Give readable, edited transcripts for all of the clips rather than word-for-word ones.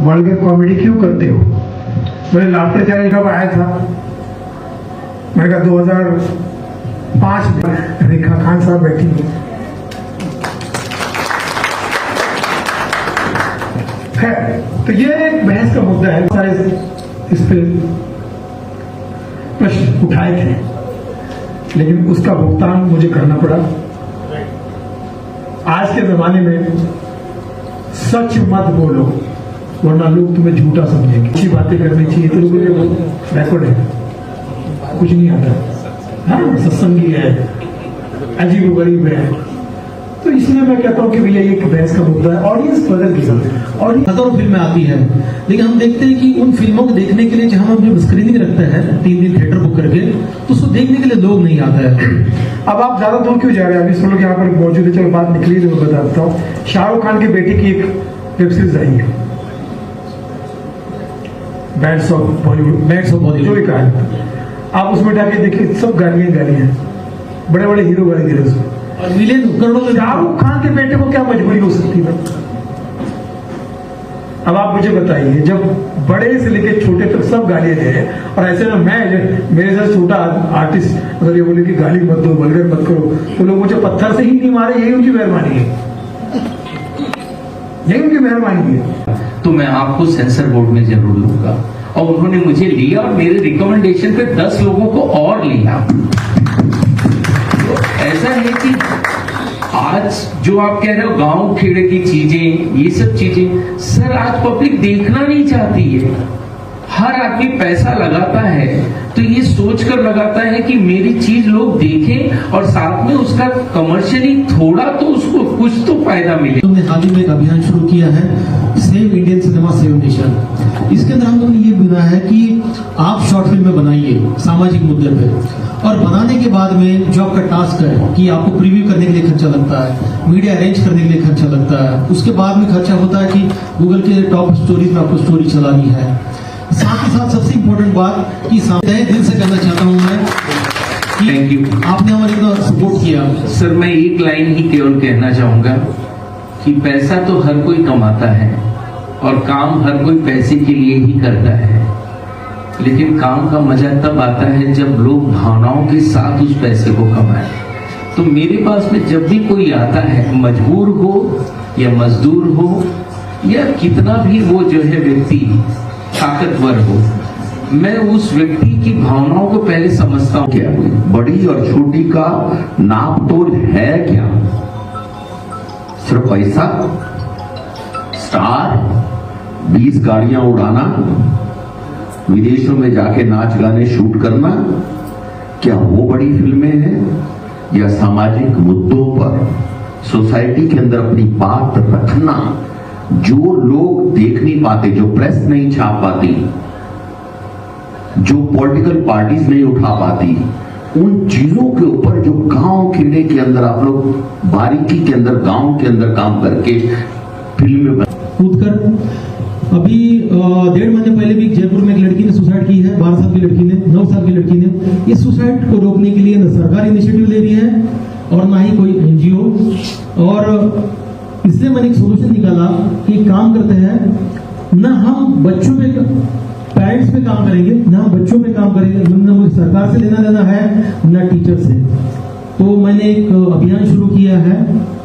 Vulgar comedy क्यों करते हो? मैंने लाफ्टर चैलेंज कब आया था? मैंने कहा 2005 में। रेखा खान साहब बैठी है। तो ये एक बहस का मुद्दा है। सारे इस पे प्रश्न उठाए थे, लेकिन उसका भुगतान मुझे करना पड़ा। आज के जमाने में सच मत बोलो, वरना लोग तुम्हें झूठा समझेंगे। अच्छी बातें करनी चाहिए। तो लोगों के बैकवर्ड है, कुछ नहीं आता। हाँ, सत्संगी है, अजीब गरीब है। तो इसलिए मैं कहता हूँ कि भैया ये बहस का मुद्दा है। ऑडियंस बदल गई और हजारों फिल्में आती है, लेकिन हम देखते हैं कि उन फिल्मों को देखने के लिए जहां हम जब स्क्रीनिंग रखते हैं 3 दिन थिएटर बुक करके, तो उसको देखने के लिए लोग नहीं आते हैं। अब आप ज्यादा दूर क्यों जा रहे हैं? अभी सब लोग यहाँ पर मौजूद है, चलो बात निकली तो मैं बताता हूँ। शाहरुख खान के बेटे की एक वेब सीरीज आई है, बैंड्स ऑफ बॉलीवुड, जो भी कहा है। आप उसमें जाके देखिए, सब गालियां, बड़े बड़े हीरो गाली दे रहे उसमें, और विलेन करोड़ों में। शाहरुख खान के बेटे को क्या मजबूरी हो सकती है? अब आप मुझे बताइए, जब बड़े से लेकर छोटे तक सब गालियां दे रहे हैं, और ऐसे में मैं मेरे से छोटा आर्टिस्ट अगर ये बोले कि गाली मत दो, वल्गर मत करो, तो लोग मुझे पत्थर से ही नहीं मारे। यही उनकी मेहरबानी है, यही उनकी मेहरबानी है। तो मैं आपको सेंसर बोर्ड में जरूर लूंगा, और उन्होंने मुझे लिया और मेरे रिकमेंडेशन पे 10 लोगों को और लिया। तो ऐसा है कि आज जो आप कह रहे हो गांव खेड़े की चीजें, ये सब चीजें सर आज पब्लिक देखना नहीं चाहती है। हर आदमी पैसा लगाता है तो ये सोचकर लगाता है कि मेरी चीज लोग देखें और साथ में उसका कमर्शियली थोड़ा तो उसको कुछ तो फायदा मिले। हमने हाल ही में एक अभियान शुरू किया है, save Indian cinema save nation. इसके अंदर हम लोगों ने ये बनाया है कि आप शॉर्ट फिल्में बनाइए सामाजिक मुद्दे पे, और बनाने के बाद में जो आपका टास्क है कि आपको प्रीव्यू करने के लिए खर्चा लगता है, मीडिया अरेंज करने के लिए खर्चा लगता है, उसके बाद में खर्चा होता है कि गूगल के टॉप स्टोरीज में आपको स्टोरी चलानी है। साथ ही साथ सबसे इम्पोर्टेंट बात कि तहे दिल से कहना चाहता हूं मैं कि थैंक यू, आपने हमारे को सपोर्ट किया। सर मैं एक लाइन ही केवल कहना चाहूंगा कि पैसा तो हर कोई कमाता है और काम हर कोई पैसे के लिए ही करता है, लेकिन काम का मजा तब आता है जब लोग भावनाओं के साथ उस पैसे को कमाए। तो मेरे पास में जब भी कोई आता है, मजबूर हो या मजदूर हो या कितना भी वो जो है व्यक्ति ताकतवर हो, मैं उस व्यक्ति की भावनाओं को पहले समझता हूं। क्या बड़ी और छोटी का नाप तोल है क्या? सिर्फ पैसा, स्टार, 20 गाड़ियां उड़ाना, विदेशों में जाके नाच गाने शूट करना, क्या वो बड़ी फिल्में हैं? या सामाजिक मुद्दों पर सोसाइटी के अंदर अपनी बात रखना, जो लोग देख नहीं पाते, जो प्रेस नहीं छाप पाती, जो पॉलिटिकल पार्टीज नहीं उठा पाती, उन चीजों के ऊपर जो गांव खेड़े के अंदर आप लोग बारीकी के अंदर गांव के अंदर काम करके फिल्में कूदकर अभी 1.5 महीने पहले भी जयपुर में एक लड़की ने सुसाइड की है, 12 साल की लड़की ने, 9 साल की लड़की ने। इस सुसाइड को रोकने के लिए न सरकार इनिशिएटिव ले रही है और ना ही कोई एनजीओ। और इसलिए मैंने एक सोल्यूशन निकाला कि काम करते हैं, ना हम बच्चों पे, पेरेंट्स पे काम करेंगे, ना हम बच्चों पे काम करेंगे, ना मुझे सरकार से लेना देना है, ना टीचर से। तो मैंने एक अभियान शुरू किया है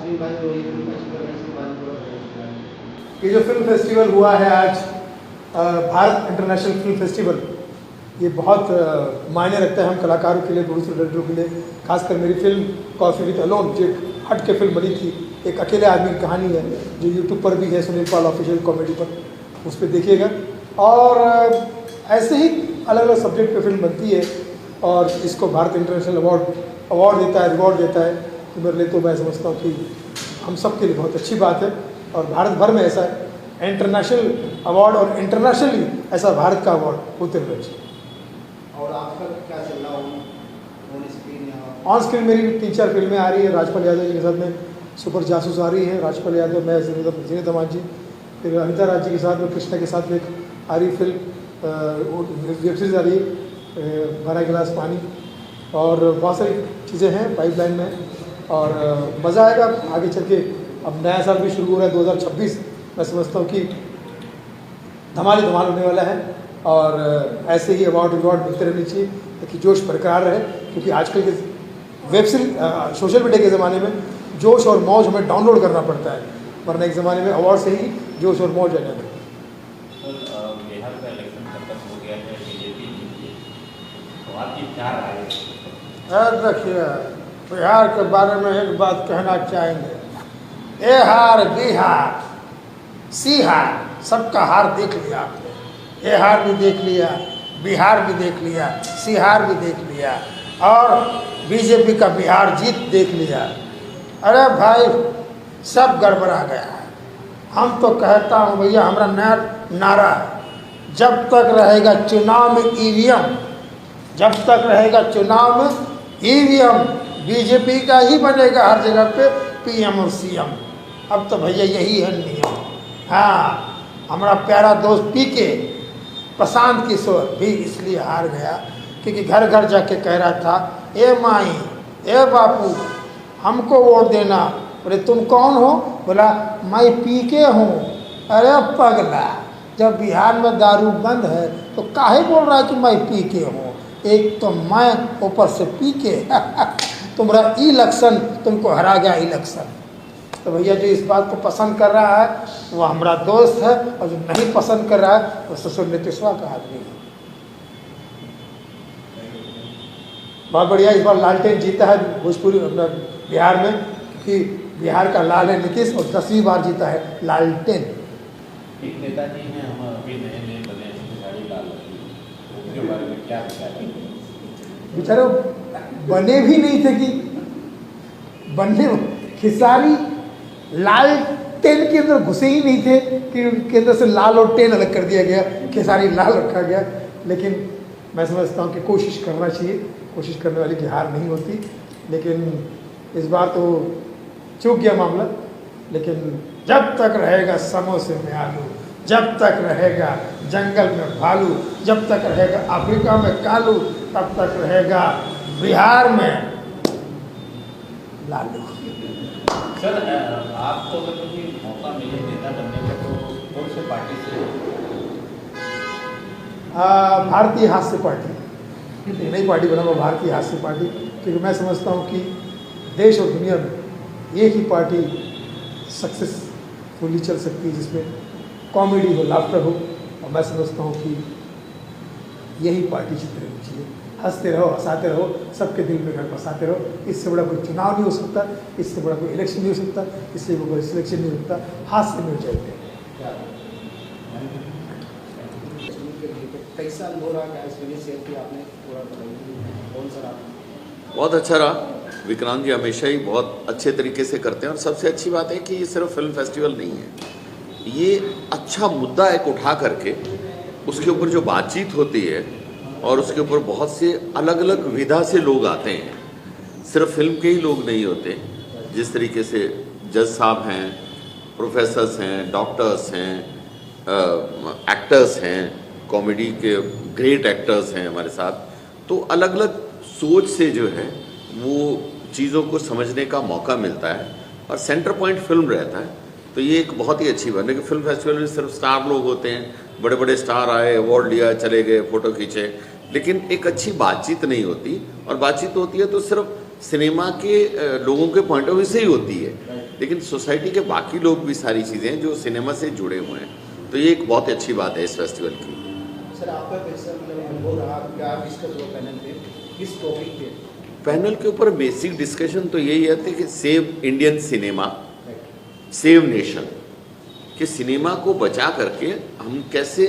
ये जो फिल्म फेस्टिवल हुआ है आज, भारत इंटरनेशनल फिल्म फेस्टिवल, ये बहुत मायने रखता है हम कलाकारों के लिए, प्रोड्यूसर डायरेक्टरों के लिए। खासकर मेरी फिल्म कॉफी विद अलोन जो हट के फिल्म बनी थी, एक अकेले आदमी की कहानी है, जो यूट्यूब पर भी है, सुनील पाल ऑफिशियल कॉमेडी पर, उस पर देखिएगा। और ऐसे ही अलग अलग सब्जेक्ट पे फिल्म बनती है और इसको भारत इंटरनेशनल अवार्ड देता है, रिवॉर्ड देता है। तो मेरे लिए तो मैं समझता हूँ कि हम सब के लिए बहुत अच्छी बात है। और भारत भर में ऐसा इंटरनेशनल अवार्ड और इंटरनेशनली ऐसा भारत का अवार्ड होते हुए चाहिए। और आजकल क्या चल रहा है ऑन स्क्रीन मेरी 3-4 फिल्में आ रही है। राजपाल यादव जी के साथ में सुपर जासूस आ रही है, राजपाल यादव, मैं जीनत अमान जी, फिर अनिता राज जी के साथ में, कृष्णा के साथ में एक आ रही फिल्म, वेब सीरीज आ रही है 12 गिलास पानी, और बहुत सारी चीज़ें हैं पाइपलाइन में। और मज़ा आएगा आगे चल के। अब नया साल भी शुरू हो रहा है 2026, मैं समझता हूँ कि धमाल होने वाला है। और ऐसे ही अवार्ड रिवॉर्ड मिलते रहने चाहिए ताकि जोश बरकरार रहे, क्योंकि आजकल के वेब सीरीज सोशल मीडिया के ज़माने में जोश और मौज हमें डाउनलोड करना पड़ता है, वरना एक ज़माने में अवार्ड से ही जोश और मौज आ जाता है। बिहार का इलेक्शन खत्म हो गया है, बीजेपी जीती, तो आपकी क्या राय है? देखिए, बिहार के बारे में एक बात कहना चाहेंगे, ए हार बिहार सी हार, सबका हार देख लिया आपने। ए हार भी देख लिया, बिहार भी देख लिया, सी हार भी देख लिया, और बीजेपी का बिहार जीत देख लिया। अरे भाई, सब गड़बड़ा गया है। हम तो कहता हूँ भैया, हमारा नया नारा है, जब तक रहेगा चुनाव में ईवीएम, जब तक रहेगा चुनाव में ईवीएम, बीजेपी का ही बनेगा हर जगह पे पीएम और सीएम। अब तो भैया यही है नियम। हाँ, हमारा प्यारा दोस्त पीके प्रशांत किशोर भी इसलिए हार गया क्योंकि घर घर जाके कह रहा था, ए माई, ए बापू, हमको वोट देना। बोले तुम कौन हो? बोला मैं पीके हूँ। अरे पगला, जब बिहार में दारू बंद है तो काहे बोल रहा है कि मैं पीके हूँ? एक तो मैं, ऊपर से पीके तुम्हारा इलेक्शन तुमको हरा गया इलेक्शन। तो भैया जो इस बात को पसंद कर रहा है वो हमारा दोस्त है, और जो नहीं पसंद कर रहा है वो ससुर नीतीशवा का आदमी है। बहुत बढ़िया, इस बार लालटेन जीता है भोजपुरी अपना बिहार में, क्योंकि बिहार का लाल है नीतीश, और 10वीं बार जीता है लालटेन। एक नेताजी हैं, हम अभी नए बने हैं, गाड़ी लाल उनके बारे में क्या बताया? बेचारे बने भी नहीं थे कि बनने, खिसारी लाल टेन के अंदर घुसे ही नहीं थे कि उनके अंदर से लाल और टेन अलग कर दिया गया, खेसारी लाल रखा गया। लेकिन मैं समझता हूँ कि कोशिश करना चाहिए, कोशिश करने वाले की हार नहीं होती। लेकिन इस बार तो चूक गया मामला। लेकिन जब तक रहेगा समोसे में आलू, जब तक रहेगा जंगल में भालू, जब तक रहेगा अफ्रीका में कालू, तब तक रहेगा बिहार में लालू। सर, आपको अगर कभी मौका मिले नेता बनने का तो कौन से पार्टी से? भारतीय हास्य पार्टी, एक नई पार्टी बना हुआ भारतीय हास्य पार्टी, क्योंकि मैं समझता हूँ कि देश और दुनिया में एक ही पार्टी सक्सेसफुली चल सकती है जिसमें कॉमेडी हो, लाफ्टर हो। और मैं समझता हूँ कि यही पार्टी चित्र रहनी चाहिए। हंसते रहो, हंसाते रहो, सबके दिल में घर बसाते रहो। इससे बड़ा कोई चुनाव नहीं हो सकता, इससे बड़ा कोई इलेक्शन नहीं हो सकता, इससे कोई सिलेक्शन नहीं हो सकता। हास्य में हो जाते हैं। कैसा हो रहा है एक्सपीरियंस शेयर किया आपने, पूरा बताइए कौन सा रहा? बहुत अच्छा रहा। विक्रांत जी हमेशा ही बहुत अच्छे तरीके से करते हैं, और सबसे अच्छी बात है कि ये सिर्फ फिल्म फेस्टिवल नहीं है, ये अच्छा मुद्दा एक उठा करके उसके ऊपर जो बातचीत होती है, और उसके ऊपर बहुत से अलग अलग विधा से लोग आते हैं, सिर्फ फिल्म के ही लोग नहीं होते। जिस तरीके से जज साहब हैं, प्रोफेसर्स हैं, डॉक्टर्स हैं, एक्टर्स हैं, कॉमेडी के ग्रेट एक्टर्स हैं हमारे साथ, तो अलग अलग सोच से जो है वो चीज़ों को समझने का मौका मिलता है, और सेंटर पॉइंट फिल्म रहता है। तो ये एक बहुत ही अच्छी बात है कि फिल्म फेस्टिवल में सिर्फ स्टार लोग होते हैं, बड़े बड़े स्टार आए, अवार्ड लिया, चले गए, फ़ोटो खींचे, लेकिन एक अच्छी बातचीत नहीं होती। और बातचीत होती है तो सिर्फ सिनेमा के लोगों के पॉइंट ऑफ व्यू से ही होती है। लेकिन सोसाइटी के बाकी लोग भी सारी चीज़ें हैं जो सिनेमा से जुड़े हुए हैं। तो ये एक बहुत अच्छी बात है इस फेस्टिवल की। सर आपका कैसा मतलब अनुभव रहा, क्या डिस्कस हुआ पैनल पे, किस टॉपिक पे? पैनल के ऊपर बेसिक डिस्कशन तो यही है कि save Indian cinema, save nation, कि सिनेमा को बचा करके हम कैसे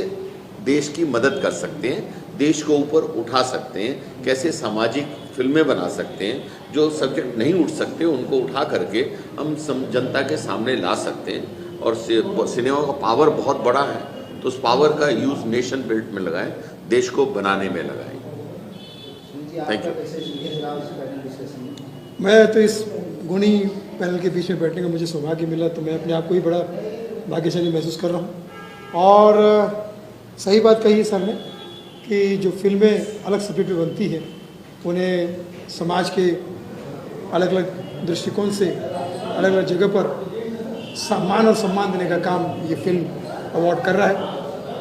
देश की मदद कर सकते हैं, देश को ऊपर उठा सकते हैं, कैसे सामाजिक फिल्में बना सकते हैं, जो सब्जेक्ट नहीं उठ सकते उनको उठा करके हम जनता के सामने ला सकते हैं। और सिनेमा का पावर बहुत बड़ा है, तो उस पावर का यूज़ नेशन बिल्ड में लगाएं, देश को बनाने में लगाएं। Thank you. मैं तो इस गुणी पैनल के बीच में बैठने का मुझे सौभाग्य मिला, तो मैं अपने आप को ही बड़ा भाग्यशाली महसूस कर रहा हूँ। और सही बात कही है सर ने कि जो फिल्में अलग सब्जेक्ट पे बनती हैं उन्हें समाज के अलग अलग दृष्टिकोण से अलग अलग जगह पर सम्मान और सम्मान देने का काम ये फिल्म अवार्ड कर रहा है।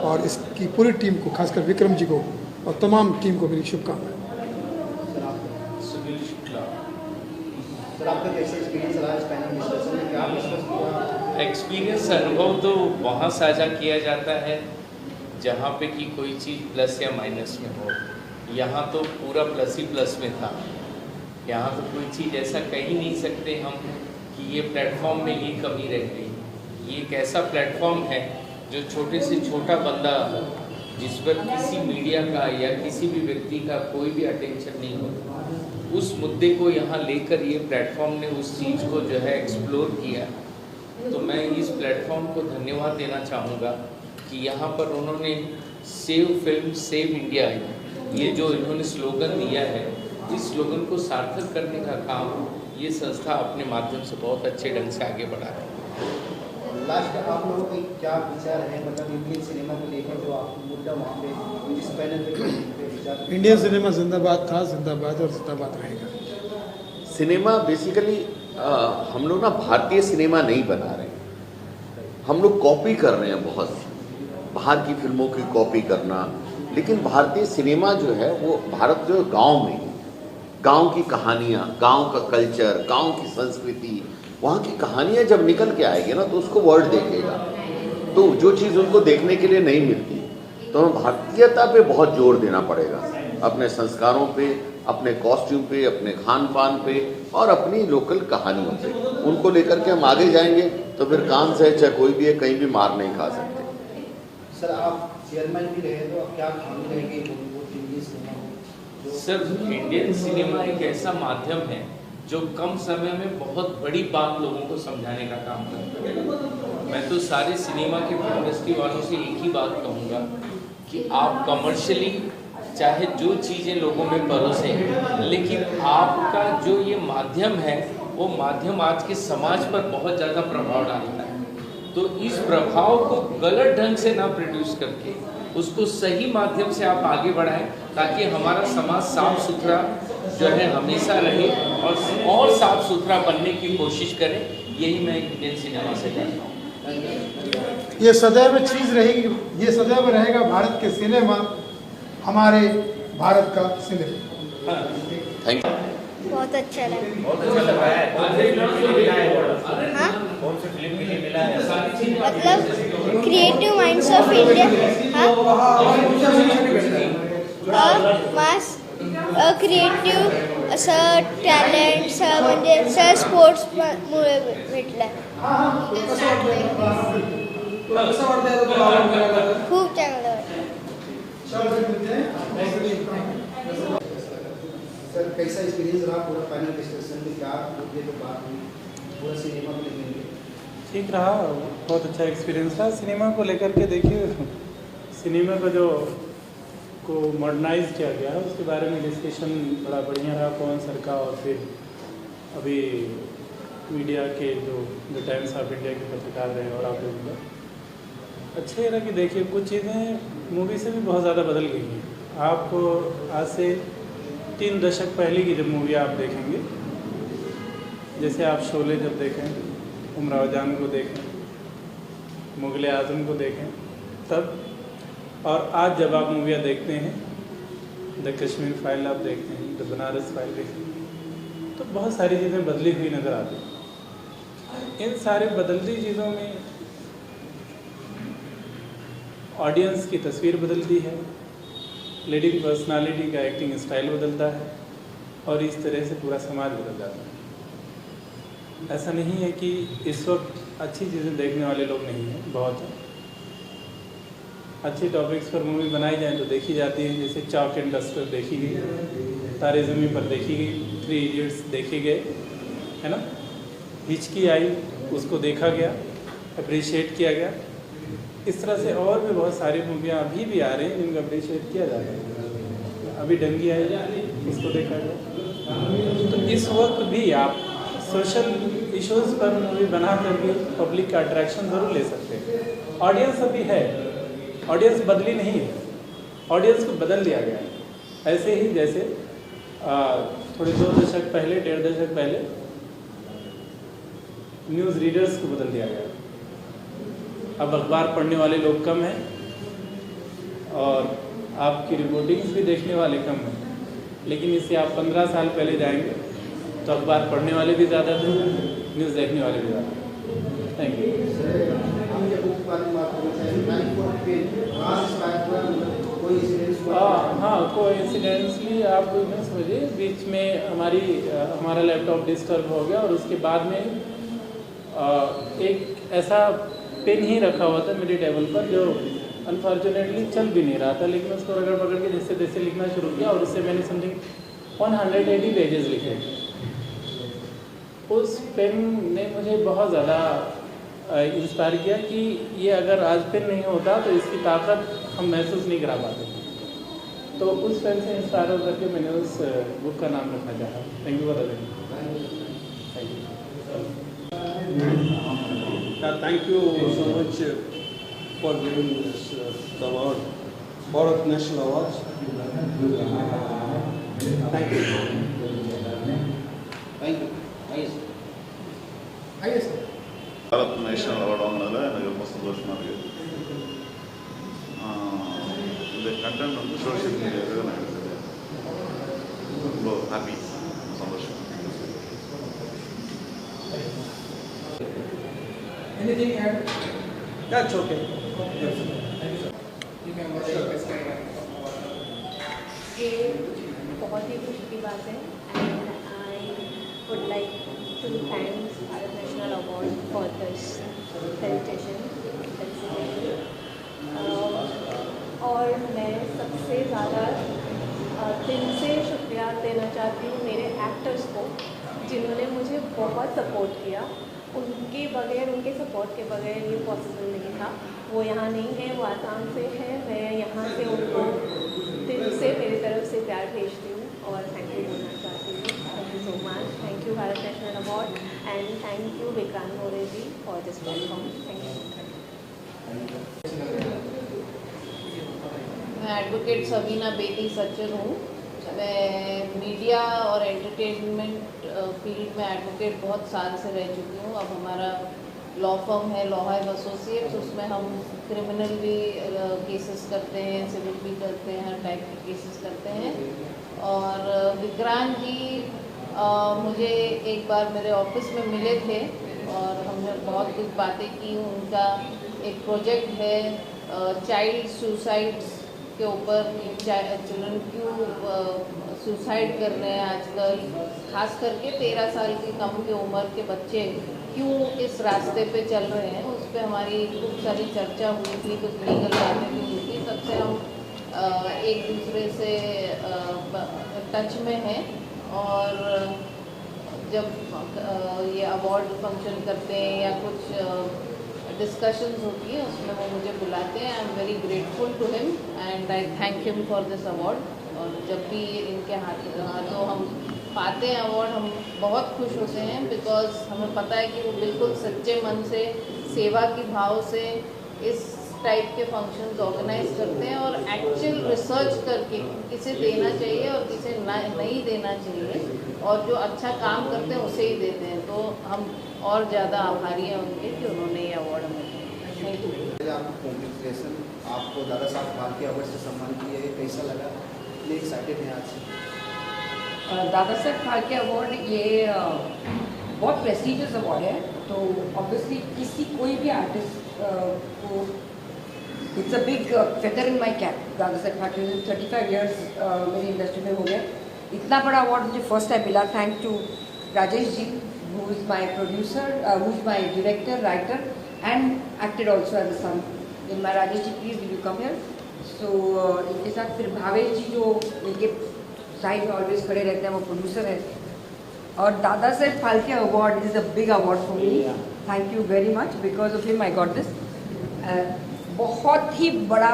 और इसकी पूरी टीम को, खासकर विक्रम जी को और तमाम टीम को मेरी शुभकामनाएं। सर आपका कैसा एक्सपीरियंस रहा इस पैनल डिस्कशन में, क्या डिस्कस हुआ? एक्सपीरियंस अनुभव तो वहाँ साझा किया जाता है जहाँ पे कि कोई चीज़ प्लस या माइनस में हो। यहाँ तो पूरा प्लस ही प्लस में था। यहाँ तो कोई चीज़ ऐसा कह ही नहीं सकते हम कि ये प्लेटफॉर्म में ये कमी रह गई। ये एक ऐसा प्लेटफॉर्म है जो छोटे से छोटा बंदा, जिस पर किसी मीडिया का या किसी भी व्यक्ति का कोई भी अटेंशन नहीं होता, उस मुद्दे को यहाँ लेकर ये प्लेटफॉर्म ने उस चीज़ को जो है एक्सप्लोर किया। तो मैं इस प्लेटफॉर्म को धन्यवाद देना चाहूँगा कि यहाँ पर उन्होंने सेव फिल्म सेव इंडिया, ये जो इन्होंने स्लोगन दिया है, इस स्लोगन को सार्थक करने का काम ये संस्था अपने माध्यम से बहुत अच्छे ढंग से आगे बढ़ा है। लास्ट आप लोगों के क्या विचार है, मतलब इंडियन सिनेमा को लेकर जो आप मुद्दा वहाँ पे इस पैनल पे विचार? इंडियन सिनेमा जिंदाबाद था, जिंदाबाद और जिंदाबाद रहेगा। सिनेमा बेसिकली हम लोग ना भारतीय सिनेमा नहीं बना रहे, हम लोग कॉपी कर रहे हैं बहुत सी बाहर की फिल्मों की कॉपी करना। लेकिन भारतीय सिनेमा जो है वो भारत जो गांव में, गांव की कहानियाँ, गांव का कल्चर, गांव की संस्कृति, वहाँ की कहानियाँ जब निकल के आएगी ना तो उसको वर्ल्ड देखेगा। तो जो चीज़ उनको देखने के लिए नहीं मिलती, तो हमें भारतीयता पे बहुत जोर देना पड़ेगा, अपने संस्कारों पे, अपने कॉस्ट्यूम पे, अपने खान पान पे और अपनी लोकल कहानियों पे। उनको लेकर के हम आगे जाएंगे तो फिर कांस है चाहे कोई भी है, कहीं भी मार नहीं खा सकते। सर आप चेयरमैन भी रहे, तो आप क्या खामी रहेंगे इंडियन सिनेमा को? सर इंडियन सिनेमा एक ऐसा माध्यम है जो कम समय में बहुत बड़ी बात लोगों को समझाने का काम करता है। मैं तो सारे सिनेमा के इंडस्ट्री वालों से एक ही बात कहूँगा कि आप कमर्शियली चाहे जो चीज़ें लोगों में परोसें, लेकिन आपका जो ये माध्यम है वो माध्यम आज के समाज पर बहुत ज़्यादा प्रभाव डालता है। तो इस प्रभाव को गलत ढंग से ना प्रोड्यूस करके उसको सही माध्यम से आप आगे बढ़ाएं, ताकि हमारा समाज साफ सुथरा जो है हमेशा रहे और साफ सुथरा बनने की कोशिश करें। यही मैं इंडियन सिनेमा से कहता हूँ। ये सदैव चीज़ रहेगी, ये सदैव रहेगा भारत के सिनेमा, हमारे भारत का सिनेमा। Thank you. बहुत अच्छा लगा। बहुत अच्छा लग रहा है। कौन से फिल्म के लिए मिला है? हाँ? कौन से फिल्म के लिए मिला है? मतलब क्रिएटिव माइंड्स ऑफ इंडिया, हाँ? और मास क्रिएटिव असं टॅलेंट म्हणजे सर स्पोर्ट्समुळे भेटलं. खूप चांगलं वाटतं. सर कैसा एक्सपीरियंस रहा पूरा पैनल डिस्कशन में, क्या मुद्दे पे बात हुई, पूरा सिनेमा को लेकर? ठीक रहा, बहुत अच्छा एक्सपीरियंस रहा सिनेमा को लेकर के। देखिए सिनेमा का जो को मॉडर्नाइज किया गया उसके बारे में डिस्कशन बड़ा बढ़िया रहा पवन सर का, और फिर अभी मीडिया के जो टाइम्स ऑफ इंडिया के पत्रकार रहे और आप लोगों का अच्छे रहा कि देखिए कुछ चीज़ें मूवी से भी बहुत ज़्यादा बदल गई हैं। आप आज से 3 दशक पहले की जब मूवी आप देखेंगे, जैसे आप शोले जब देखें, उमराव जान को देखें, मुग़ल आज़म को देखें तब, और आज जब आप मूवियाँ देखते हैं, द कश्मीर फाइल आप देखते हैं, द बनारस फाइल देखते हैं, तो बहुत सारी चीज़ें बदली हुई नज़र आती हैं। इन सारे बदलती चीज़ों में ऑडियंस की तस्वीर बदलती है, लीडिंग पर्सनालिटी का एक्टिंग स्टाइल बदलता है और इस तरह से पूरा समाज बदल जाता है। ऐसा नहीं है कि इस वक्त अच्छी चीज़ें देखने वाले लोग नहीं हैं, बहुत हैं। अच्छे टॉपिक्स पर मूवी बनाई जाए तो देखी जाती है, जैसे चॉक एंड डस्टर देखी गई, तारे ज़मीन पर देखी गई, 3 इडियट्स देखे गए, है ना। हिचकी आई, उसको देखा गया, अप्रिशिएट किया गया। इस तरह से और भी बहुत सारी मूवियाँ अभी भी आ रही हैं जिनको अप्रिशिएट किया जा रहा है। अभी डंगी आई, उसको देखा गया। तो इस वक्त भी आप सोशल इश्यूज़ पर मूवी बना करके पब्लिक का अट्रैक्शन ज़रूर ले सकते हैं। ऑडियंस अभी है, ऑडियंस बदली नहीं है, ऑडियंस को बदल दिया गया है। ऐसे ही जैसे थोड़े 2 दशक पहले, 1.5 दशक पहले न्यूज़ रीडर्स को बदल दिया गया। अब अखबार पढ़ने वाले लोग कम हैं और आपकी रिपोर्टिंग्स भी देखने वाले कम हैं। लेकिन इससे आप 15 साल पहले जाएंगे तो अखबार पढ़ने वाले भी ज़्यादा थे, न्यूज़ देखने वाले भी ज़्यादा थे। Thank you. हाँ, कोइंसिडेंटली आप न समझिए, बीच में हमारा लैपटॉप डिस्टर्ब हो गया और उसके बाद में एक ऐसा पेन ही रखा हुआ था मेरे टेबल पर जो अनफॉर्चुनेटली चल भी नहीं रहा था, लेकिन उसको रगड़ पकड़ के जैसे तैसे लिखना शुरू किया और उससे मैंने समथिंग 180 पेजेस लिखे। उस पेन ने मुझे बहुत ज़्यादा इंस्पायर किया कि ये अगर आज पेन नहीं होता तो इसकी ताकत हम महसूस नहीं करा पाते। तो उस पेन से इंस्पायर होकर के मैंने उस बुक का नाम रखना चाहा। Thank you for thank you. Thank you so much for giving us the award, Bharat National Awards. Thank you. Thank you. Nice. Bharat national award வாங்கினதில் எனக்கு ரொம்ப சந்தோஷமாக இருக்குது. இந்த கண்டென்ட் வந்து சோஷியல் மீடியாவில் நான் எடுத்தது ரொம்ப ஹாப்பி, சந்தோஷம். Anything add? That's okay. ये बहुत ही खुशी की बात है and I would like to thanks Bharat national award for this celebration. और मैं सबसे ज़्यादा दिल से शुक्रिया देना चाहती हूँ मेरे एक्टर्स को जिन्होंने मुझे बहुत सपोर्ट किया। उनके बगैर, उनके सपोर्ट के बगैर ये पॉसिबल नहीं था। वो यहाँ नहीं है, वो आसाम से है। मैं यहाँ से उनको दिल से मेरी तरफ से प्यार भेजती हूँ और थैंक यू बोलना चाहती हूँ। Thank you so much. Thank you Bharat national award and thank you Vikrant More ji for this platform. Thank you. मैं एडवोकेट सवीना बेदी सज्जन हूँ। मैं मीडिया और एंटरटेनमेंट फील्ड में एडवोकेट बहुत साल से रह चुकी हूँ। अब हमारा लॉ फर्म है लॉ हाइव एसोसिएट्स, उसमें हम क्रिमिनल भी केसेस करते हैं, सिविल भी करते हैं, हर टाइप के केसेस करते हैं। और विक्रांत जी मुझे एक बार मेरे ऑफिस में मिले थे और हमने बहुत कुछ बातें की। उनका एक प्रोजेक्ट है चाइल्ड सुसाइड्स के ऊपर, चिल्ड्रन क्यों सुसाइड कर रहे हैं आजकल, खास करके 13 साल की कम की उम्र के बच्चे क्यों इस रास्ते पे चल रहे हैं। उस पर हमारी खूब सारी चर्चा हुई थी, कुछ लीगल बातें भी हुई थी। तब से हम एक दूसरे से टच में हैं और जब ये अवार्ड फंक्शन करते हैं या कुछ डिस्कशंस होती है उसमें वो मुझे बुलाते हैं। I am very grateful to him and I thank him for this award. और जब भी इनके हाथों हम पाते हैं अवार्ड हम बहुत खुश होते हैं, बिकॉज हमें पता है कि वो बिल्कुल सच्चे मन से, सेवा की भाव से इस टाइप के फंक्शंस ऑर्गेनाइज करते हैं और एक्चुअल रिसर्च करके किसे देना चाहिए और किसे नहीं देना चाहिए और जो अच्छा काम करते हैं उसे ही देते हैं। तो हम और ज़्यादा आभारी हैं उनके कि उन्होंने ये अवार्ड हमें दिया। Thank you. आपको कॉन्ग्रेचुलेसन, आपको दादा साहब फाल्के अवार्ड से सम्मानित किया है, कैसा लगा? कितने एक्साइटेड हैं आज से? दादा साहब फाल्के अवार्ड ये बहुत प्रेस्टिजियस अवार्ड है तो ऑब्वियसली किसी कोई भी आर्टिस्ट को it's a big feather in my cap. Dada Saheb Phalke 35 years मेरी इंडस्ट्री में हो गए। इतना बड़ा अवार्ड मुझे फर्स्ट टाइम मिला, thank to Rajesh ji, who is my producer, who is my director, writer and acted also as a son in my. Rajesh ji please will you come here. So इनके साथ फिर भावेश जी जो इनके साइड में ऑलवेज खड़े रहते हैं, वो प्रोड्यूसर है। और Dada Saheb Phalke award is a big award for me. Thank you very much, because of him I got this. बहुत ही बड़ा,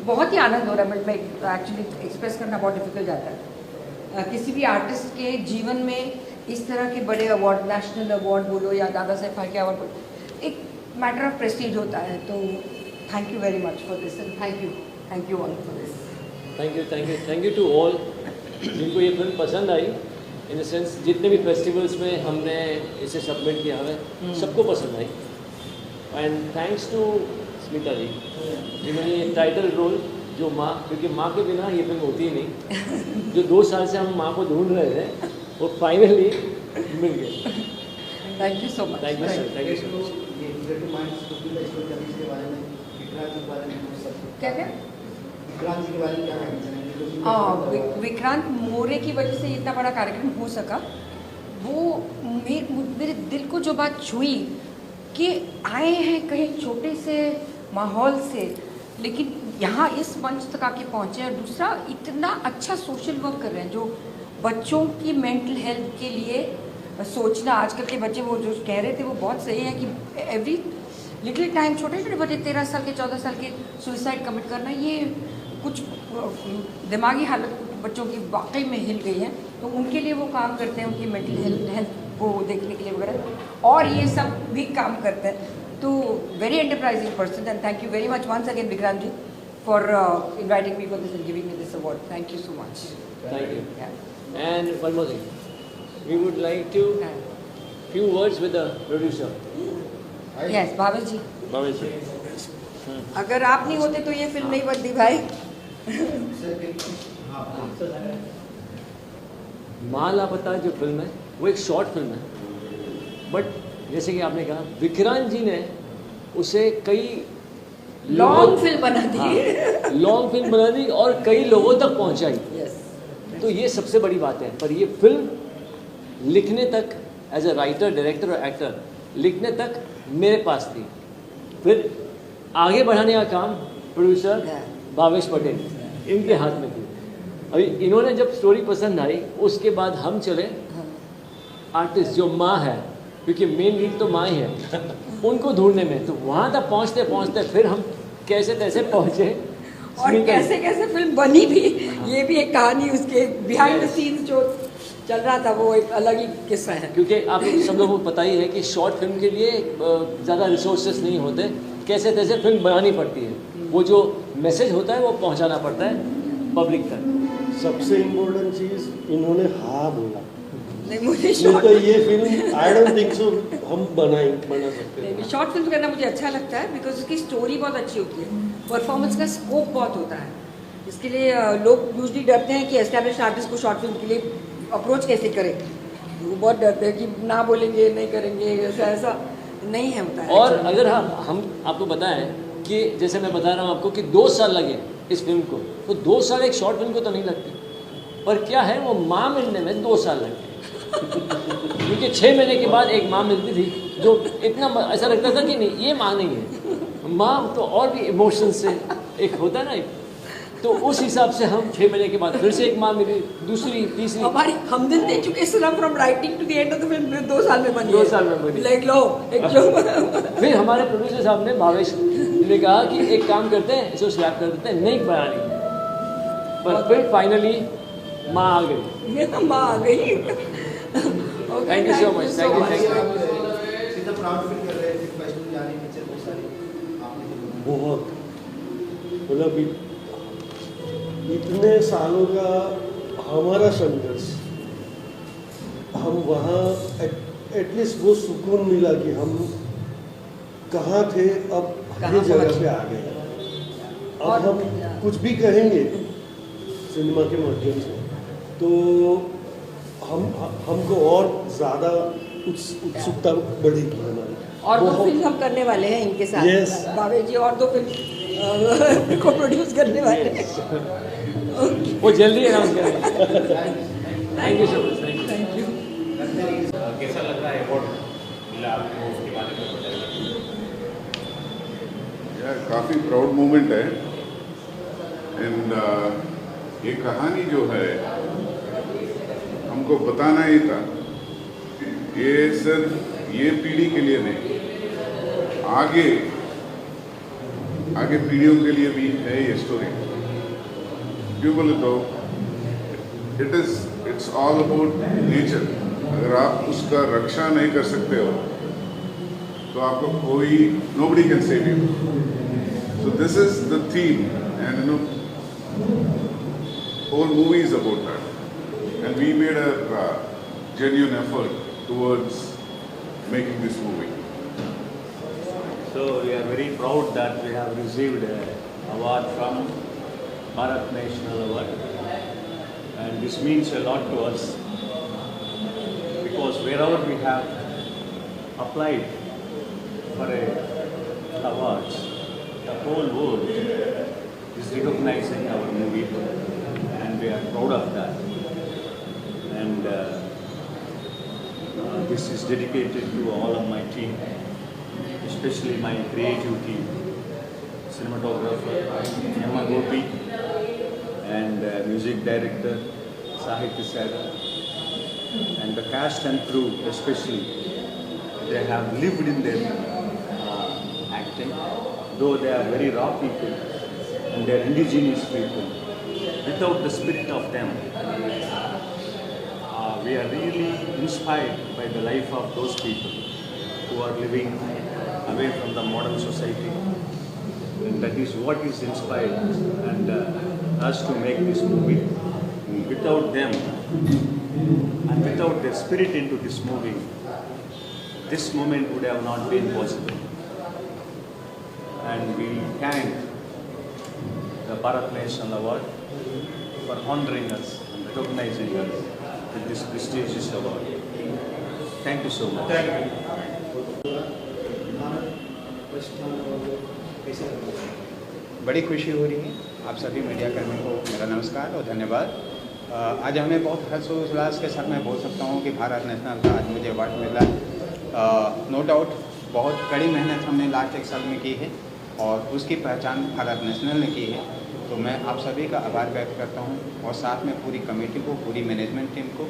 बहुत ही आनंद हो रहा है, बट मैं एक्चुअली एक्सप्रेस करना बहुत डिफिकल्ट जाता है। किसी भी आर्टिस्ट के जीवन में इस तरह के बड़े अवार्ड, नेशनल अवार्ड बोलो या दादा साहब फाल्के अवार्ड बोलो, एक मैटर ऑफ प्रेस्टीज होता है। तो thank you very much for this and thank you all for this. Thank you to all जिनको ये फिल्म पसंद आई। इन द सेंस जितने भी फेस्टिवल्स में हमने इसे सबमिट किया है सबको पसंद आई। एंड थैंक्स टू स्मिता जी जिन्होंने ये टाइटल रोल, जो माँ, क्योंकि माँ के बिना ये फिल्म होती ही नहीं। जो 2 साल से हम माँ को ढूंढ रहे थे वो फाइनली मिल गए। Thank you so much. Thank you sir, thank you so much. क्या क्या विक्रांत जी के बारे में क्या कहना चाहेंगे? विक्रांत मोरे की वजह से इतना बड़ा कार्यक्रम हो सका। वो मेरे दिल को जो बात छुई कि आए हैं कहीं छोटे से माहौल से, लेकिन यहाँ इस मंच तक आके पहुँचे। और दूसरा, इतना अच्छा सोशल वर्क कर रहे हैं, जो बच्चों की मेंटल हेल्थ के लिए सोचना। आजकल के बच्चे वो जो कह रहे थे वो बहुत सही है कि एवरी लिटिल टाइम, छोटे छोटे बच्चे 13 साल के 14 साल के सुसाइड कमिट करना, ये कुछ दिमागी हालत बच्चों की वाकई में हिल गई है। तो उनके लिए वो काम करते हैं, उनकी मेंटल हेल्थ को देखने के लिए वगैरह, और ये सब भी काम करते हैं। तो very enterprising person and thank you very much once again Vikrant ji for inviting me for this and giving me this award. Thank you so much. Thank you. And one more thing, we would like to few words with the producer. Yes, Bhavesh ji. Bhavesh ji. अगर आप नहीं होते तो ये film नहीं बनती भाई। माँ लापता जो फिल्म है वो एक शॉर्ट फिल्म है, बट जैसे कि आपने कहा विक्रांत जी ने उसे कई लॉन्ग फिल्म बना दी। लॉन्ग फिल्म बना दी और कई लोगों तक पहुंचाई। तो ये सबसे बड़ी बात है। पर ये फिल्म लिखने तक, एज अ राइटर, डायरेक्टर और एक्टर, लिखने तक मेरे पास थी। फिर आगे बढ़ाने का काम प्रोड्यूसर भावेश पटेल, इनके हाथ में थी। अभी इन्होंने जब स्टोरी पसंद आई, उसके बाद हम चले आर्टिस्ट जो माँ है, क्योंकि मेन लीड तो माँ ही है, उनको ढूंढने में। तो वहाँ तक पहुँचते पहुँचते फिर हम कैसे तैसे पहुँचे, और कैसे कैसे फिल्म बनी भी, ये भी एक कहानी, उसके बिहाइंड द सीन्स जो चल रहा था वो एक अलग ही किस्सा है। क्योंकि आप सब लोगों को पता ही है कि शॉर्ट फिल्म के लिए ज़्यादा रिसोर्सेस नहीं होते, कैसे तैसे फिल्म बनानी पड़ती है। वो जो मैसेज होता है वो पहुंचाना पड़ता है पब्लिक तक। सबसे इम्पोर्टेंट चीज़, इन्होंने हाँ बोला। नहीं, मुझे तो ये film I don't think so हम बना सकते हैं। शॉर्ट फिल्म करना मुझे अच्छा लगता है, बिकॉज उसकी स्टोरी बहुत अच्छी होती है, परफॉर्मेंस का स्कोप बहुत होता है। इसके लिए लोग यूजली डरते हैं कि एस्टैब्लिश आर्टिस्ट को शॉर्ट फिल्म के लिए अप्रोच कैसे करें। वो बहुत डरते हैं कि ना बोलेंगे, नहीं करेंगे, ऐसा नहीं है होता है। और अगर हम आपको बताएं कि जैसे मैं बता रहा हूँ आपको कि 2 साल लगे इस फिल्म को, तो 2 साल एक शॉर्ट फिल्म को तो नहीं लगते, पर क्या है वो माँ मिलने में 2 साल लगते। क्योंकि 6 महीने के बाद एक माँ मिलती थी, जो इतना ऐसा लगता था कि नहीं ये माँ नहीं है, माँ तो और भी इमोशन से एक होता है ना। तो उस हिसाब से हम 6 महीने के बाद फिर से एक माँ मिली, दूसरी, तीसरी। हमारी हम दिन दे चुके हैं from writing to the end of the film 2 साल में बनी। 2 साल में बनी। लाइक लो एक जो फिर हमारे प्रोड्यूसर साहब ने, भावेश ने कहा कि एक काम करते हैं, इसे स्लैप कर देते हैं, नहीं बनानी। पर फिर फाइनली माँ आ गई। माँ आ गई। Thank you so much. Thank you. बहुत, मतलब इतने सालों का हमारा संघर्ष, हम वहाँ एटलीस्ट वो सुकून मिला कि हम कहाँ थे, अब ये जगह पे आ गए। अब हम कुछ भी कहेंगे सिनेमा के माध्यम से तो हमको और ज़्यादा उत्सुकता बढ़ेगी हमारी। और दो फिल्म हम करने वाले हैं इनके साथ। Yes. भावे जी और 2 फिल्म को प्रोड्यूस करने वाले हैं। वो जल्दी अनाउंस करेंगे। Thank you so much. Thank you. कैसा लग रहा है अवार्ड मिला आपको, उसके बारे में बताइए। यार काफ़ी प्राउड मोमेंट है। एंड ये कहानी जो है हमको बताना ही था, ये सिर्फ ये पीढ़ी के लिए नहीं, आगे पीढ़ियों के लिए भी है ये स्टोरी। क्यों बोले तो इट्स ऑल अबाउट नेचर। अगर आप उसका रक्षा नहीं कर सकते हो तो आपको कोई nobody can save you. So this is the theme, and whole movie is about that. And we made a genuine effort towards making this movie. So we are very proud that we have received an award from Bharat National Award, and this means a lot to us because wherever we have applied for awards, the whole world is recognizing our movie, and we are proud of that. And this is dedicated to all of my team, especially my creative team, cinematographer Yama Gopi and music director Sahitya Sagar, and the cast and crew especially. They have lived in their acting, though they are very raw people and they are indigenous people. Without the spirit of them, we are really inspired by the life of those people who are living away from the modern society, and that is what is inspired and us to make this movie. Without them and without their spirit into this movie, this moment would have not been possible. And we thank the Bharat National Award for honoring us and recognizing us with this prestigious award. Thank you so much. बड़ी खुशी हो रही है। आप सभी media कर्मियों को मेरा नमस्कार और धन्यवाद। आज हमें बहुत हर्षोल्लास के साथ मैं बोल सकता हूँ कि भारत नेशनल का आज मुझे अवार्ड मिला। नो डाउट बहुत कड़ी मेहनत हमने लास्ट 1 साल में की है और उसकी पहचान भारत नेशनल ने की है। तो मैं आप सभी का आभार व्यक्त करता हूँ और साथ में पूरी कमेटी को, पूरी मैनेजमेंट टीम को।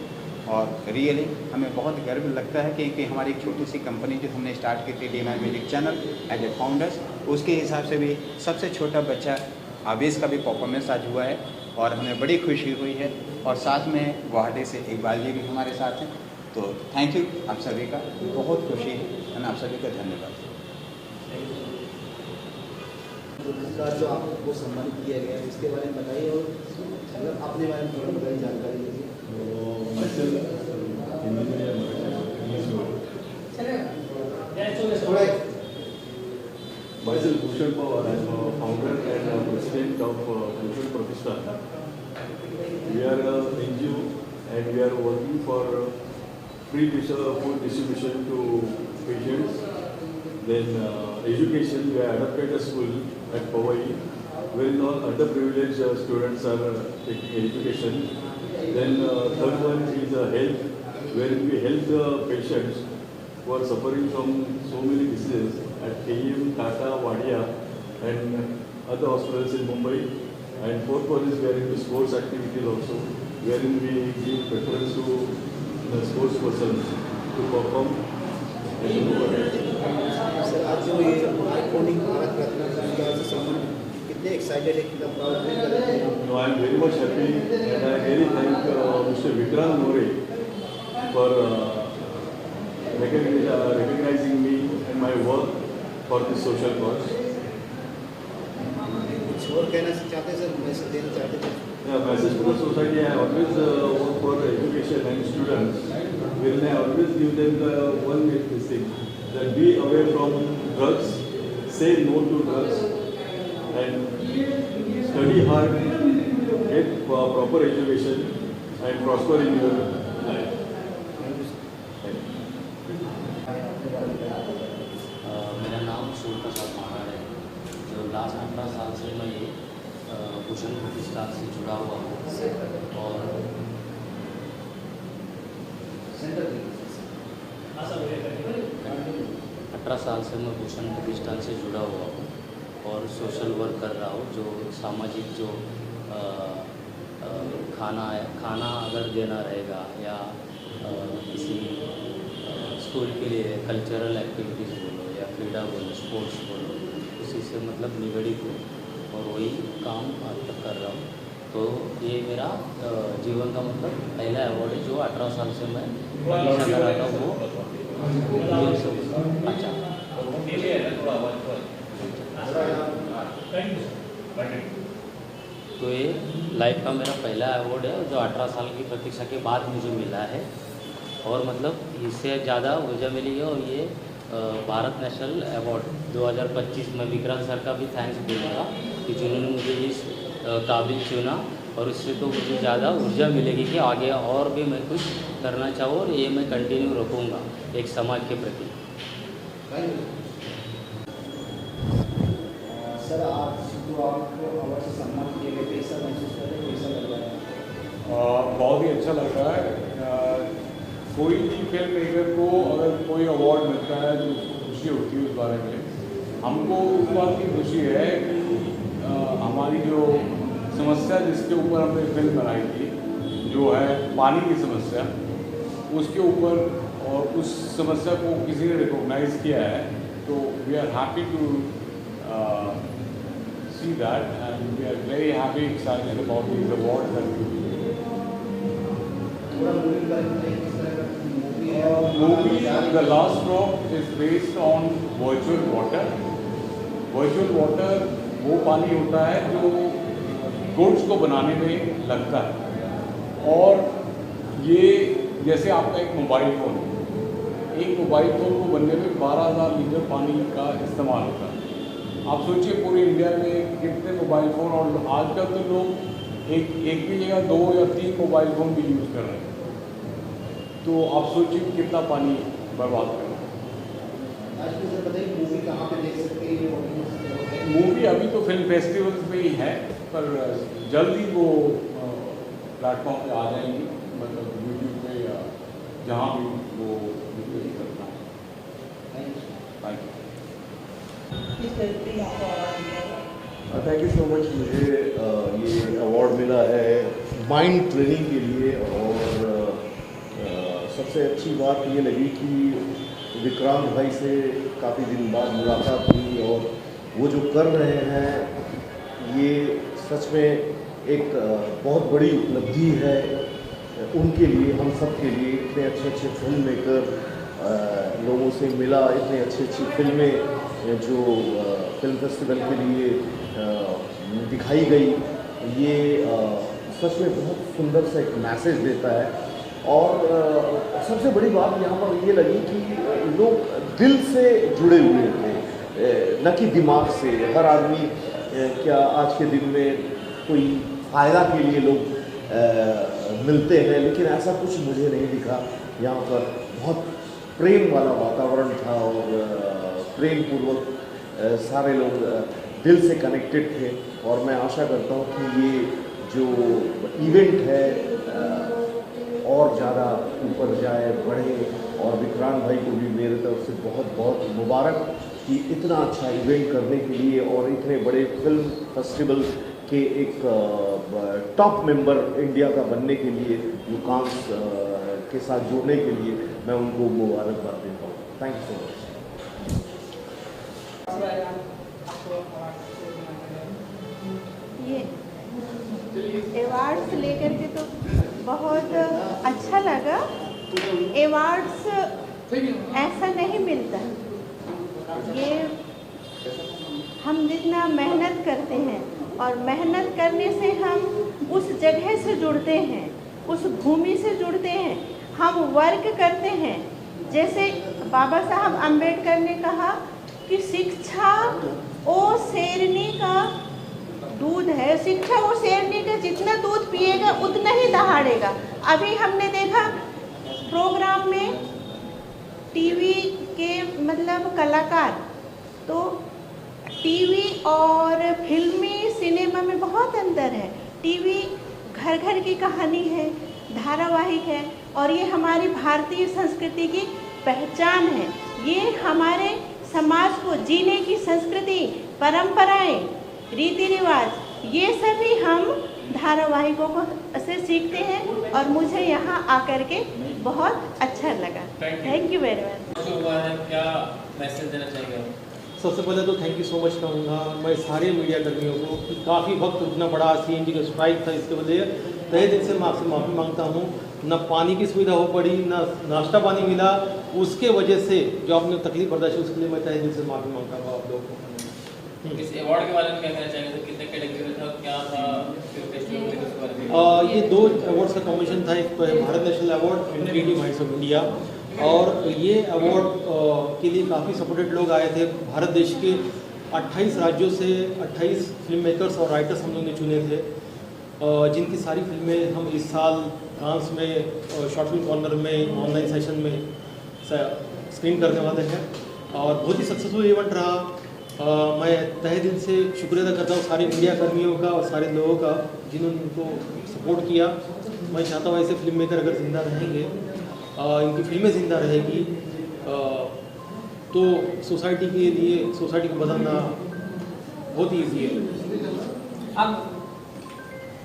और रियली हमें बहुत गर्व लगता है कि हमारी एक छोटी सी कंपनी जो हमने स्टार्ट की थी DMI music channel as a founders, उसके हिसाब से भी सबसे छोटा बच्चा आवेश का भी परफॉर्मेंस आज हुआ है और हमें बड़ी खुशी हुई है। और साथ में गुवाहाटी से इकबाल जी भी हमारे साथ हैं। तो थैंक यू आप सभी का, बहुत खुशी है और आप सभी का धन्यवाद। जो आपको सम्मानित किया गया है इसके बारे में बताइए और मतलब अपने बारे में थोड़ा बताइए, जानकारी दीजिए। Myself Bhushan Pawar, I am a founder and president of Bhushan Pratishthan. We are an NGO and we are working for free food distribution to patients. Then education, we have adopted a school at Powai where all underprivileged students are taking education. Then third one is health, where we help the patients who are suffering from so many diseases at KEM, Tata, Wadia and other hospitals in Mumbai. And fourth one is we are into sports activities also, wherein we give preference to the sports persons to perform. Sir आज जो ये iconic Bharat Ratna पुरस्कार से सम्मानित, कितने excited है, कितना proud feel कर रहे हैं? No, I am very much happy and I really thank Mr. Vikrant More for recognizing me and my work for this social cause. कुछ और कहना चाहते हैं सर, मैसेज देना चाहते हैं? Yeah, message to the society, I always work for education and students. When I always give them the one this thing, that be away from drugs, say no to drugs, and study hard, get proper education, and prosper in your life. Last 18 साल से मैं ये भूषण प्रतिष्ठान से जुड़ा हुआ हूँ और 18 साल से मैं भूषण प्रतिष्ठान से जुड़ा हुआ हूँ और सोशल वर्क कर रहा हूँ। जो सामाजिक जो खाना अगर देना रहेगा या किसी स्कूल के लिए कल्चरल एक्टिविटीज़ बोलो या क्रीड़ा बोलो, स्पोर्ट्स बोलो, उसी से मतलब निगड़ित हूँ और वही काम आज तक कर रहा हूँ। तो ये मेरा जीवन का मतलब पहला अवार्ड है जो 18 साल से मैं हमेशा कर रहा था वो। अच्छा तो ये लाइफ का मेरा पहला अवार्ड है जो 18 साल की प्रतीक्षा के बाद मुझे मिला है और मतलब इससे ज़्यादा ऊर्जा मिली है। और ये भारत नेशनल अवार्ड 2025 में विक्रांत सर का भी थैंक्स बोलूँगा कि जिन्होंने मुझे इस काबिल चुना और इससे तो मुझे ज़्यादा ऊर्जा मिलेगी कि आगे और भी मैं कुछ करना चाहूँ और ये मैं कंटिन्यू रखूँगा एक समाज के प्रति। सर आज जो आपको अवार्ड से सम्मान किए गए कैसा महसूस कर रहे हैं, कैसा लग रहा है? बहुत ही अच्छा लग रहा है। कोई भी फिल्म मेकर को अगर कोई अवार्ड मिलता है तो उसको खुशी होती है उस बारे में। हमको उस बात की खुशी है कि हमारी जो समस्या जिसके ऊपर हमने फिल्म बनाई थी जो है पानी की समस्या, उसके ऊपर और उस समस्या को किसी ने रिकॉग्नाइज किया है। तो we are happy to see that and we are very happy, excited about these awards that we will. Movie The Last Drop is based on virtual water. Virtual water वो पानी होता है जो गुड्स को बनाने में लगता है और ये जैसे आपका एक मोबाइल फ़ोन को बनने में 12,000 लीटर पानी का इस्तेमाल होता है। आप सोचिए पूरे इंडिया में कितने मोबाइल फ़ोन और आजकल तो लोग एक की जगह 2 या 3 मोबाइल फ़ोन भी यूज़ कर रहे हैं। तो आप सोचिए कितना पानी बर्बाद कर रहे हैं। मूवी कहाँ पे देख सकते हैं? मूवी अभी तो फिल्म फेस्टिवल्स में ही है पर जल्द ही वो प्लेटफॉर्म पे आ जाएंगी, मतलब यूट्यूब पे या जहाँ भी वो रिलीज करना है। Thank you. Thank you so much. मुझे ये अवार्ड मिला है माइंड ट्रेनिंग के लिए और सबसे अच्छी बात ये लगी कि विक्रांत भाई से काफ़ी दिन बाद मुलाकात हुई और वो जो कर रहे हैं ये सच में एक बहुत बड़ी उपलब्धि है उनके लिए, हम सब के लिए। इतने अच्छे अच्छे फिल्म मेकर लोगों से मिला, इतनी अच्छी अच्छी फिल्में जो फिल्म फेस्टिवल के लिए दिखाई गई, ये सच में बहुत सुंदर सा एक मैसेज देता है। और सबसे बड़ी बात यहाँ पर ये लगी कि लोग दिल से जुड़े हुए थे, न कि दिमाग से। हर आदमी क्या आज के दिन में कोई फ़ायदा के लिए लोग मिलते हैं, लेकिन ऐसा कुछ मुझे नहीं दिखा। यहाँ पर बहुत प्रेम वाला वातावरण था और प्रेम पूर्वक सारे लोग दिल से कनेक्टेड थे। और मैं आशा करता हूँ कि ये जो इवेंट है और ज़्यादा ऊपर जाए, बढ़े। और विक्रांत भाई को भी मेरे तरफ से बहुत बहुत मुबारक कि इतना अच्छा इवेंट करने के लिए और इतने बड़े फिल्म फेस्टिवल के एक टॉप मेंबर इंडिया का बनने के लिए, युकांस के साथ जुड़ने के लिए मैं उनको मुबारकबाद देता हूँ। Thank you so much. ये अवार्ड्स लेकर के तो बहुत अच्छा लगा। अवार्ड्स ऐसा नहीं मिलता, ये हम जितना मेहनत करते हैं और मेहनत करने से हम उस जगह से जुड़ते हैं, उस भूमि से जुड़ते हैं, हम वर्क करते हैं। जैसे बाबा साहब अम्बेडकर ने कहा कि शिक्षा वो शेरनी का दूध है, शिक्षा वो शेरनी का जितना दूध पिएगा उतना ही दहाड़ेगा। अभी हमने देखा प्रोग्राम में टीवी के मतलब कलाकार तो टीवी और फिल्मी सिनेमा में बहुत अंतर है। टीवी घर घर की कहानी है, धारावाहिक है, और ये हमारी भारतीय संस्कृति की पहचान है। ये हमारे समाज को जीने की संस्कृति, परंपराएं, रीति रिवाज, ये सभी हम धारावाहिकों को से सीखते हैं, और मुझे यहाँ आकर के बहुत अच्छा लगा। Thank you very much. जो हुआ है, क्या मैसेज देना चाहिए? सबसे पहले तो थैंक यू सो मच कहूँगा मैं सारे मीडिया कर्मियों को कि काफ़ी वक्त रुकना पड़ा, CNG का स्ट्राइक था, इसके वजह तहे दिल से मैं आपसे माफ़ी मांगता हूँ। न पानी की सुविधा हो पड़ी, न नाश्ता पानी मिला, उसके वजह से जो आपने तकलीफ बर्दाश्त उसके लिए मैं तहे दिल से माफ़ी मांगता हूँ आप लोगों को। इस अवार्ड के बारे में क्या कहना चाहेंगे? तो कितने कैटेगरी था, क्या था, फिर फेस्टिवल में उसके बारे में? ये 2 अवार्ड्स का कॉम्बिनेशन था। एक तो है Bharat national award, creative minds of India, और ये अवार्ड के लिए काफ़ी सपोर्टेड लोग आए थे। भारत देश के 28 राज्यों से 28 फिल्म मेकर्स और राइटर्स हम लोग ने चुने थे, जिनकी सारी फिल्में हम इस साल फ्रांस में शॉर्ट फिल्म कॉर्नर में ऑनलाइन सेशन में स्क्रीन करने वाले हैं, और बहुत ही सक्सेसफुल इवेंट रहा। मैं तहे दिल से शुक्रिया अदा करता हूँ सारे मीडिया कर्मियों का और सारे लोगों का जिन्होंने इनको सपोर्ट किया। मैं चाहता हूँ ऐसे फिल्म मेकर अगर ज़िंदा रहेंगे, इनकी फिल्में ज़िंदा रहेगी, तो सोसाइटी के लिए, सोसाइटी को बदलना बहुत ईजी है। अब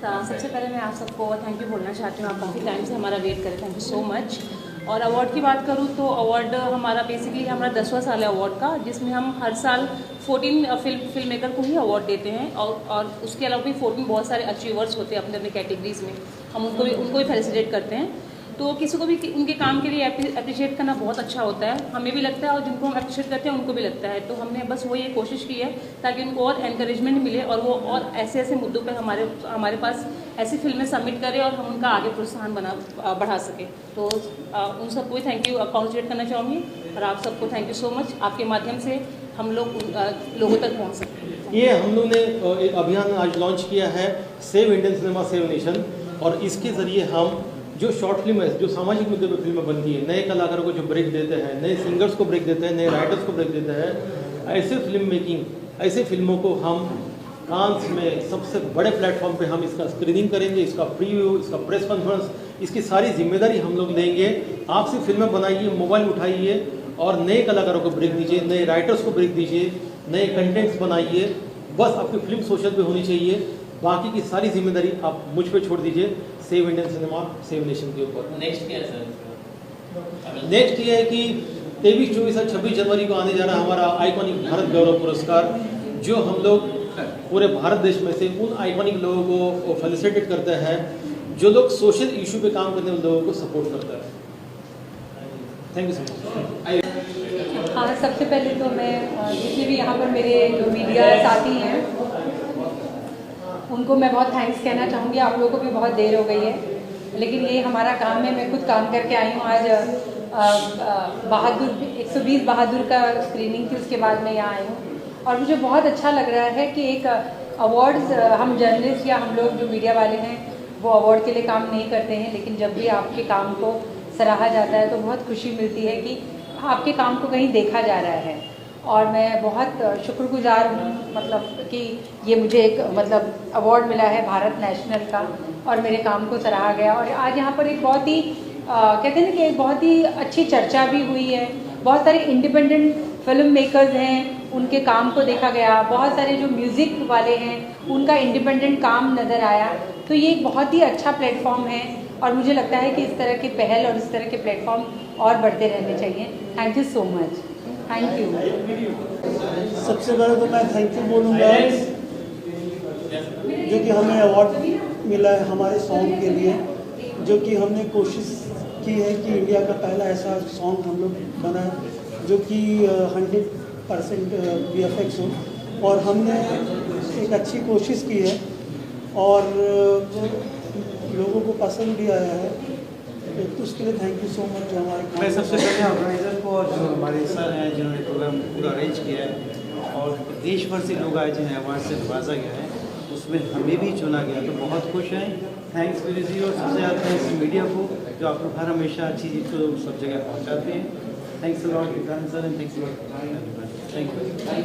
सबसे पहले मैं आप सबको थैंक यू बोलना चाहती हूँ। आप काफ़ी टाइम से हमारा वेट करें, थैंक यू सो मच। और अवार्ड की बात करूँ तो अवार्ड हमारा बेसिकली हमारा 10वां साल है अवार्ड का, जिसमें हम हर साल 14 फिल्म मेकर को ही अवार्ड देते हैं, और उसके अलावा भी 14 बहुत सारे अचीवर्स होते हैं अपने अपने कैटेगरीज में, हम उनको भी फेलिसिटेट करते हैं। तो किसी को भी उनके काम के लिए अप्रिशिएट करना बहुत अच्छा होता है, हमें भी लगता है और जिनको हम अप्रिशिएट करते हैं उनको भी लगता है। तो हमने बस वो ये कोशिश की है ताकि उनको और एनकरेजमेंट मिले, और वो और ऐसे ऐसे मुद्दों पर हमारे पास ऐसी फिल्में सबमिट करें और हम उनका आगे प्रोत्साहन बढ़ा सके। तो उन सबको भी थैंक यू कॉन्ग्रेचुलेट करना चाहूँगी, और आप सबको थैंक यू सो मच। आपके माध्यम से हम लोग लोगों तक पहुँच सकते हैं। ये हम लोग ने एक अभियान आज लॉन्च किया है, save Indian cinema save nation, और इसके ज़रिए हम जो शॉर्ट फिल्म है, जो सामाजिक मुद्दे पर फिल्में बनती है, नए कलाकारों को जो ब्रेक देते हैं, नए सिंगर्स को ब्रेक देते हैं, नए राइटर्स को ब्रेक देते हैं, ऐसे फिल्म मेकिंग, ऐसे फिल्मों को हम फ्रांस में सबसे बड़े प्लेटफॉर्म पे हम इसका स्क्रीनिंग करेंगे, इसका प्रीव्यू, इसका प्रेस कॉन्फ्रेंस, इसकी सारी जिम्मेदारी हम लोग लेंगे। आप सिर्फ फिल्में बनाइए, मोबाइल उठाइए और नए कलाकारों को ब्रेक दीजिए, नए राइटर्स को ब्रेक दीजिए, नए कंटेंट्स बनाइए। बस आपकी फिल्म सोशल पे होनी चाहिए, बाकी की सारी जिम्मेदारी आप मुझ पे छोड़ दीजिए, save Indian cinema save nation के ऊपर। नेक्स्ट क्या है सर? नेक्स्ट ये है कि 23, 24 और 26 जनवरी को आने जा रहा है हमारा आइकॉनिक भारत गौरव पुरस्कार, जो हम लोग पूरे भारत देश में से उन आइकॉनिक लोगों को फेलिसिटेट करते हैं जो लोग सोशल इशू पे काम करने वाले लोगों को सपोर्ट करता है। Thank you so much. हाँ, सबसे पहले तो मैं जितने भी यहाँ पर मेरे जो मीडिया साथी हैं उनको मैं बहुत थैंक्स कहना चाहूँगी। आप लोगों को भी बहुत देर हो गई है, लेकिन ये हमारा काम है, मैं खुद काम करके आई हूँ। आज बहादुर 120 बहादुर का स्क्रीनिंग थी, उसके बाद मैं यहाँ आई हूँ, और मुझे बहुत अच्छा लग रहा है कि एक अवार्ड्स, हम जर्नलिस्ट या हम लोग जो मीडिया वाले हैं वो अवार्ड के लिए काम नहीं करते हैं, लेकिन जब भी आपके काम को सराहा जाता है तो बहुत खुशी मिलती है कि आपके काम को कहीं देखा जा रहा है। और मैं बहुत शुक्रगुजार हूँ, मतलब कि ये मुझे एक अवार्ड मिला है भारत नेशनल का, और मेरे काम को सराहा गया। और आज यहाँ पर एक बहुत ही कहते हैं ना कि एक बहुत ही अच्छी चर्चा भी हुई है। बहुत सारे इंडिपेंडेंट फिल्म मेकर्स हैं, उनके काम को देखा गया। बहुत सारे जो म्यूज़िक वाले हैं उनका इंडिपेंडेंट काम नज़र आया। तो ये एक बहुत ही अच्छा प्लेटफॉर्म है, और मुझे लगता है कि इस तरह की पहल और इस तरह के प्लेटफॉर्म और बढ़ते रहने चाहिए। Thank you so much. Thank you. सबसे पहले तो मैं थैंक यू बोलूँगा जो कि हमें अवार्ड मिला है हमारे सॉन्ग के लिए, जो कि हमने कोशिश की है कि इंडिया का पहला ऐसा सॉन्ग हम लोग बना जो कि 100% VFX हो, और हमने एक अच्छी कोशिश की है और लोगों को पसंद भी आया है, तो उसके लिए थैंक यू सो मच। जो हमारे मैं सबसे पहले ऑर्गेनाइज़र को और जो हमारे सर हैं जिन्होंने प्रोग्राम पूरा अरेंज किया है, और देश भर से लोग आए जिन्हें अवार्ड से नवाजा गया है, उसमें हमें भी चुना गया, तो बहुत खुश हैं। थैंक्स विनीत जी, और सबसे ज़्यादा थैंक्स मीडिया को जो आप लोग हर हमेशा अच्छी चीज़ को सब जगह पहुँचाते हैं। Thanks a lot sir, and thanks a lot, thank you.